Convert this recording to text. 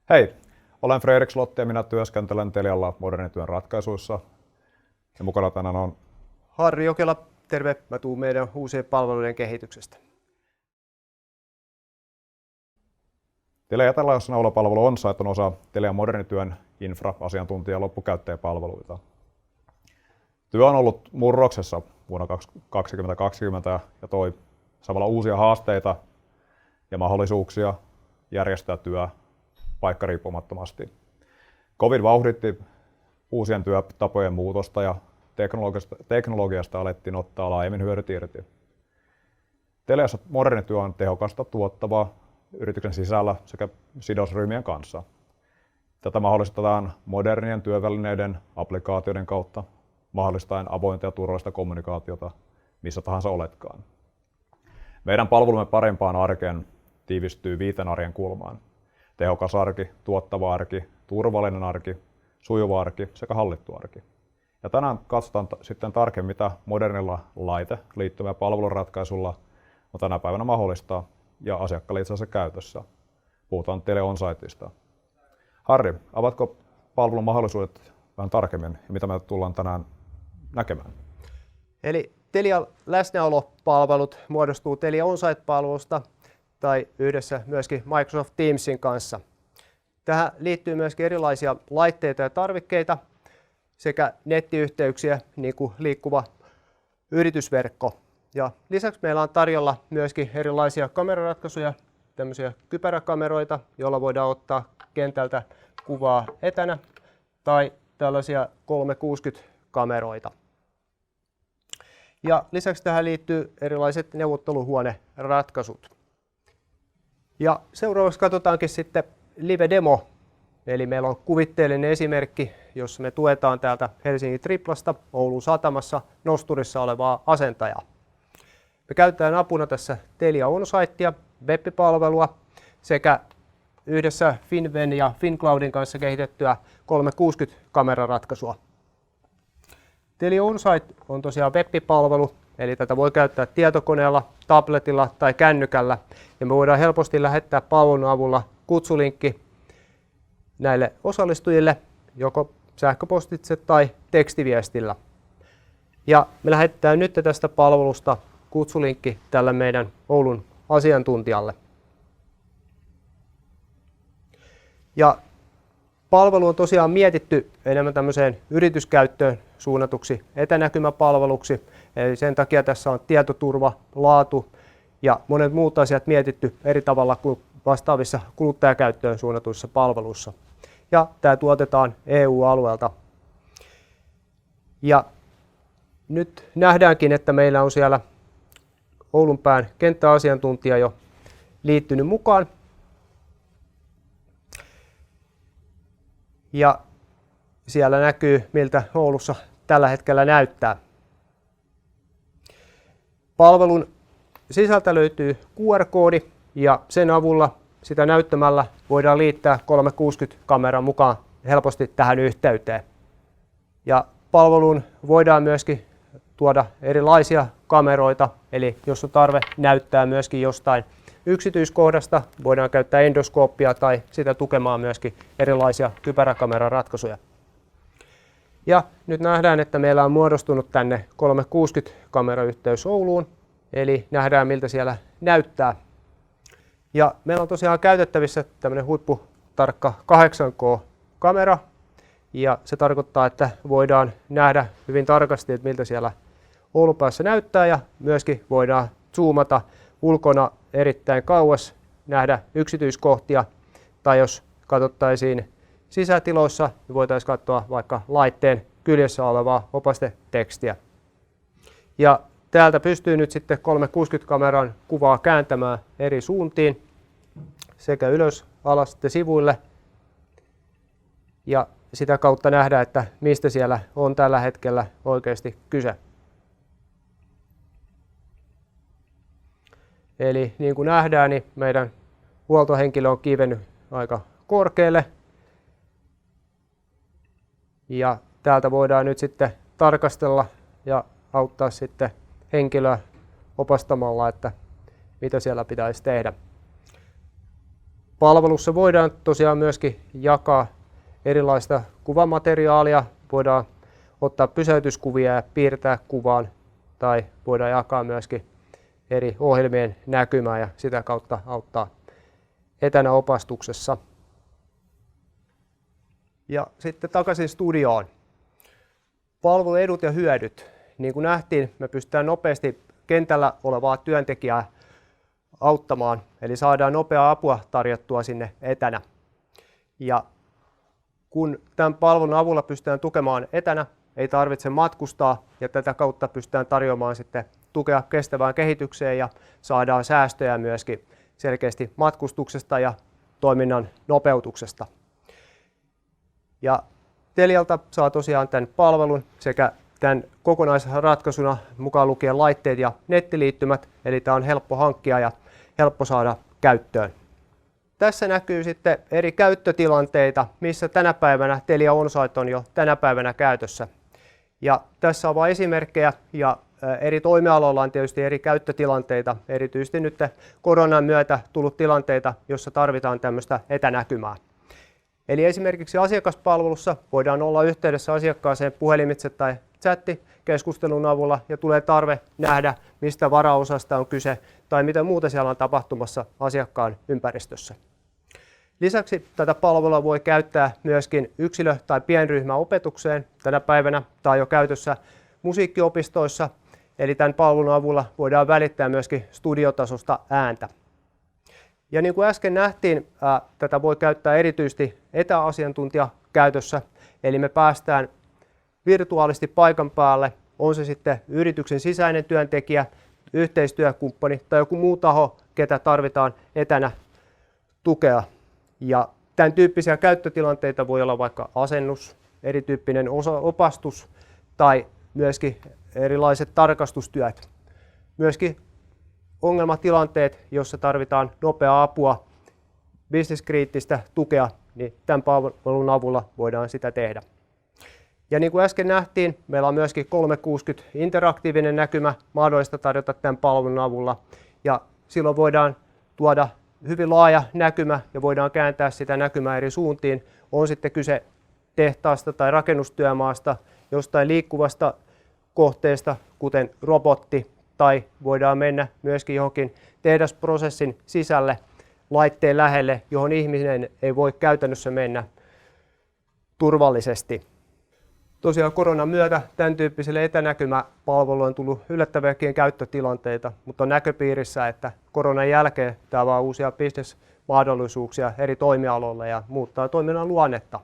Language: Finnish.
Hei, olen Fredrik Slotti ja minä työskentelen Telialla modernityön ratkaisuissa. Ja mukana tänään on Harri Jokela, terve. Mä tuun meidän uusien palveluiden kehityksestä. Telia etäläheysneuvolapalvelu OnSite on osa Telian modernityön infra-asiantuntija- ja loppukäyttäjäpalveluita. Työ on ollut murroksessa vuonna 2020 ja toi samalla uusia haasteita ja mahdollisuuksia järjestää työ paikkariippumattomasti. Covid vauhditti uusien työtapojen muutosta ja teknologiasta alettiin ottaa laajemmin hyödyt irti. Teliassa moderni työ on tehokasta, tuottavaa yrityksen sisällä sekä sidosryhmien kanssa. Tätä mahdollistetaan modernien työvälineiden applikaatioiden kautta, mahdollistaen avointa ja turvallista kommunikaatiota missä tahansa oletkaan. Meidän palvelumme parempaan arkeen tiivistyy 5 arjen kulmaan. Tehokas arki, tuottava arki, turvallinen arki, sujuva arki sekä hallittu arki. Ja tänään katsotaan sitten tarkemmin, mitä modernilla laite liittyvä palveluratkaisulla on tänä päivänä mahdollista ja asiakkaille itse asiassa käytössä. Puhutaan Telia OnSiteista. Harri, avatko palvelun mahdollisuudet vähän tarkemmin ja mitä me tullaan tänään näkemään? Eli Telian läsnäolopalvelut muodostuu Telia OnSite-palvelusta tai yhdessä myöskin Microsoft Teamsin kanssa. Tähän liittyy myöskin erilaisia laitteita ja tarvikkeita sekä nettiyhteyksiä, niin kuin liikkuva yritysverkko. Ja lisäksi meillä on tarjolla myöskin erilaisia kameraratkaisuja, tämmöisiä kypäräkameroita, joilla voidaan ottaa kentältä kuvaa etänä, tai tällaisia 360-kameroita. Ja lisäksi tähän liittyy erilaiset neuvotteluhuoneratkaisut. Ja seuraavaksi katsotaankin sitten live-demo. Eli meillä on kuvitteellinen esimerkki, jossa me tuetaan täältä Helsingin Triplasta Oulun satamassa nosturissa olevaa asentajaa. Me käytetään apuna tässä Telia OnSitea, web-palvelua sekä yhdessä FinVen ja FinCloudin kanssa kehitettyä 360-kameraratkaisua. Telia OnSite on tosiaan web-palvelu, eli tätä voi käyttää tietokoneella, tabletilla tai kännykällä. Ja me voidaan helposti lähettää palvelun avulla kutsulinkki näille osallistujille, joko sähköpostitse tai tekstiviestillä. Ja me lähetetään nyt tästä palvelusta kutsulinkki tälle meidän Oulun asiantuntijalle. Ja palvelu on tosiaan mietitty enemmän tämmöiseen yrityskäyttöön suunnatuksi etänäkymäpalveluksi. Eli sen takia tässä on tietoturva, laatu ja monet muut asiat mietitty eri tavalla kuin vastaavissa kuluttajakäyttöön suunnatuissa palveluissa. Ja tämä tuotetaan EU-alueelta. Ja nyt nähdäänkin, että meillä on siellä Oulunpään kenttäasiantuntija jo liittynyt mukaan. Ja siellä näkyy, miltä Oulussa tällä hetkellä näyttää. Palvelun sisältä löytyy QR-koodi ja sen avulla sitä näyttämällä voidaan liittää 360-kameran mukaan helposti tähän yhteyteen. Ja palveluun voidaan myöskin tuoda erilaisia kameroita, eli jos on tarve näyttää myöskin jostain yksityiskohdasta, voidaan käyttää endoskooppia tai sitä tukemaan myöskin erilaisia kypäräkameraratkaisuja. Ja nyt nähdään, että meillä on muodostunut tänne 360-kamerayhteys Ouluun, eli nähdään miltä siellä näyttää. Ja meillä on tosiaan käytettävissä tämmöinen huipputarkka 8K-kamera, ja se tarkoittaa, että voidaan nähdä hyvin tarkasti, että miltä siellä Oulupäässä näyttää, ja myöskin voidaan zoomata ulkona erittäin kauas, nähdä yksityiskohtia, tai jos katsottaisiin sisätiloissa, niin voitaisiin katsoa vaikka laitteen kyljessä olevaa opastetekstiä. Ja täältä pystyy nyt sitten 360-kameran kuvaa kääntämään eri suuntiin, sekä ylös, alas että sivuille. Ja sitä kautta nähdään, että mistä siellä on tällä hetkellä oikeasti kyse. Eli niin kuin nähdään, niin meidän huoltohenkilö on kiivennyt aika korkealle. Ja täältä voidaan nyt sitten tarkastella ja auttaa sitten henkilöä opastamalla, että mitä siellä pitäisi tehdä. Palvelussa voidaan tosiaan myöskin jakaa erilaista kuvamateriaalia, voidaan ottaa pysäytyskuvia ja piirtää kuvaan, tai voidaan jakaa myöskin eri ohjelmien näkymää ja sitä kautta auttaa etänä opastuksessa. Ja sitten takaisin studioon. Palvelun edut ja hyödyt. Niin kuin nähtiin, me pystytään nopeasti kentällä olevaa työntekijää auttamaan, eli saadaan nopeaa apua tarjottua sinne etänä. Ja kun tämän palvelun avulla pystytään tukemaan etänä, ei tarvitse matkustaa ja tätä kautta pystytään tarjoamaan sitten tukea kestävään kehitykseen ja saadaan säästöjä myöskin selkeästi matkustuksesta ja toiminnan nopeutuksesta. Ja Telialta saa tosiaan tämän palvelun sekä tämän kokonaisratkaisuna mukaan lukien laitteet ja nettiliittymät, eli tämä on helppo hankkia ja helppo saada käyttöön. Tässä näkyy sitten eri käyttötilanteita, missä tänä päivänä Telia OnSite on jo tänä päivänä käytössä. Ja tässä on vain esimerkkejä ja eri toimialoilla on tietysti eri käyttötilanteita, erityisesti nyt koronan myötä tullut tilanteita, joissa tarvitaan tämmöistä etänäkymää. Eli esimerkiksi asiakaspalvelussa voidaan olla yhteydessä asiakkaaseen puhelimitse tai chattikeskustelun avulla ja tulee tarve nähdä, mistä varaosasta on kyse tai mitä muuta siellä on tapahtumassa asiakkaan ympäristössä. Lisäksi tätä palvelua voi käyttää myöskin yksilö- tai pienryhmäopetukseen. Tänä päivänä tämä on jo käytössä musiikkiopistoissa, eli tämän palvelun avulla voidaan välittää myöskin studiotasosta ääntä. Ja niin kuin äsken nähtiin, tätä voi käyttää erityisesti etäasiantuntijakäytössä, eli me päästään virtuaalisesti paikan päälle, on se sitten yrityksen sisäinen työntekijä, yhteistyökumppani tai joku muu taho, ketä tarvitaan etänä tukea. Ja tämän tyyppisiä käyttötilanteita voi olla vaikka asennus, erityyppinen opastus tai myöskin erilaiset tarkastustyöt. Myöskin ongelmatilanteet, joissa tarvitaan nopeaa apua, bisneskriittistä tukea, niin tämän palvelun avulla voidaan sitä tehdä. Ja niin kuin äsken nähtiin, meillä on myöskin 360 interaktiivinen näkymä mahdollista tarjota tämän palvelun avulla. Ja silloin voidaan tuoda hyvin laaja näkymä ja voidaan kääntää sitä näkymää eri suuntiin. On sitten kyse tehtaasta tai rakennustyömaasta, jostain liikkuvasta kohteesta, kuten robotti, tai voidaan mennä myöskin johonkin tehdasprosessin sisälle laitteen lähelle, johon ihminen ei voi käytännössä mennä turvallisesti. Tosiaan koronan myötä tämän tyyppiselle etänäkymäpalvelulle on tullut yllättäviäkin käyttötilanteita, mutta on näköpiirissä, että koronan jälkeen tämä avaa uusia bisnesmahdollisuuksia eri toimialoille ja muuttaa toiminnan luonnetta.